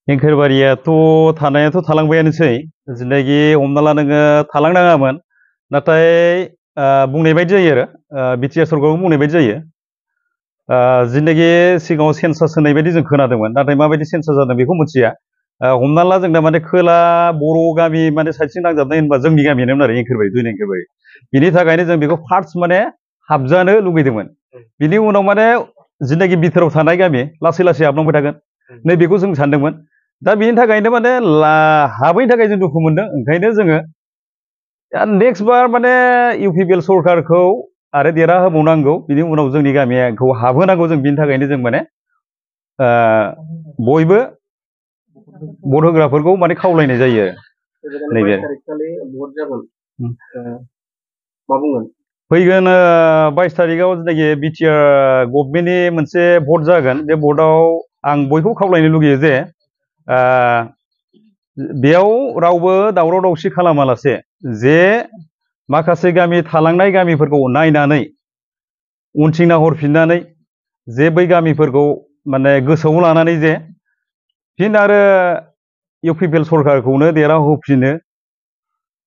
एंखोरबारियाथ' थानायाथ' थालांबायानोसै जिनाखि हमना ला नोङो थालांनाङामोन नाथाय बुंनाय बायदि जायो आरो बिटिआर सरखारखौ बुंनाय बायदि जायो जिनाखि सिगाङाव सेन्सास होनाय बायदि जों खोनादोंमोन नाथाय माबायदि सेन्सास जादों बेखौ मिथिया हमना ला जोंना माने खोला बर' गामि माने साइडसिं नांजाबनाय होनबा जोंनि गामियानोमोन आरो एंखोरबारि दुइ एंखोरबारि बिनि थाखायनो जों बेखौ फार्स्ट माने हाबजानो लुगैदोंमोन बिनि उनाव माने जिनाखि बिथोराव थानाय गामि लासै लासै हाबलांबाय थागोन नैबेखौ जों सानदोंमोन दा बिनि थाखायनो माने हाबैनि थाखाय जों दुखु मोनदों ओंखायनो जोङो नेक्स्ट बार माने इउपिपिएल सरखारखौ आरो देरहाहोबावनांगौ बिनि उनाव जोंनि गामिखौ हाबहोनांगौ जों बिनि थाखायनो जों माने बयबो भट होग्राफोरखौ माने खावलायनाय जायो नैबे फैगोन 22 तारिखआव जेनाखि बिटिआर गभर्नमेन्टनि मोनसे भट जागोन बे भटआव आं बयखौबो खावलायनो लुगैयो जे बेयाव रावबो दावराव दावसि खालामालासे जे माखासे गामि थालांनाय गामिफोरखौ नायनानै उनथिं नाहरफिननानै जे बै गामिफोरखौ माने गोसोआव लानानै जे फिन आरो इउपिपिएल सरखारखौनो देरहाहोफिनो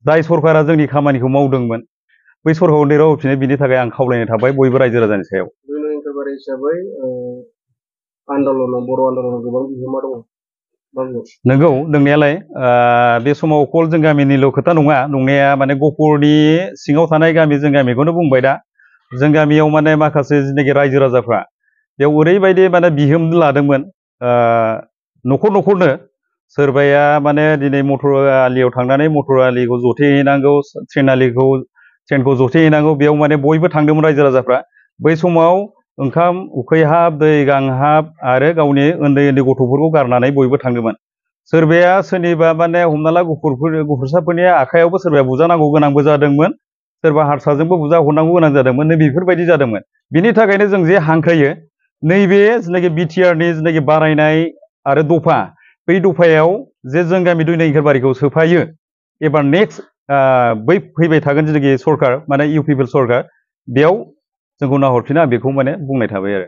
जाय सरकारा जोंनि खामानिखौ मावदोंमोन बै सरखारखौ देरहाहोफिनो बिनि थाखाय आं खावलायनाय थाबाय बयबो रायजो राजानि सायाव हिसाबै आन्दलनाव बर' आन्दलनाव गोबां बिहोमा दङ नंगौ नोंनायालाय बे समाव अकल जों गामिनिल' खोथा नङा नंनाया माने गहपुरनि सिङाव थानाय गामि जों गामिखौनो बुंबाय दा जों गामियाव माने माखासे जिनाखि रायजो राजाफ्रा बेयाव ओरैबायदि माने बिहोम लादोंमोन न'खर न'खरनो सोरबाया माने दिनै मटर आलियाव थांनानै मटर आलिखौ जथेहैनांगौ ट्रेनखौ जथेहैनांगौ बेयाव माने बयबो थांदोंमोन रायजो राजाफ्रा बै समाव ओंखाम उखैहाब दै गांहाब आरो गावनि उन्दै उन्दै गथ'फोरखौ गारनानै बयबो थांदोंमोन सोरबाया सोरनिबा माने हमना ला गुफुरसाफोरनि आखायावबो सोरबाया बुजानांगौ गोनांबो जादोंमोन सोरबा हारसाजोंबो बुजा हरनांगौ गोनां जादोंमोन नै बेफोरबायदि जादोंमोन बिनि थाखायनो जों जे हांख्रायो नैबे जिनाखि बिटिआरनि जिनाखि बारायनाय आरो दफा बै दफायाव जे जों गामि दुइ एंखोरबारिखौ सोफायो एबार नेक्स्ट बै फैबाय थागोन जिनाखि सरकार माने इउपिपिएल सरकार बेयाव जोंखौ नाहरफिना बेखौ माने बुंनाय थाबाय आरो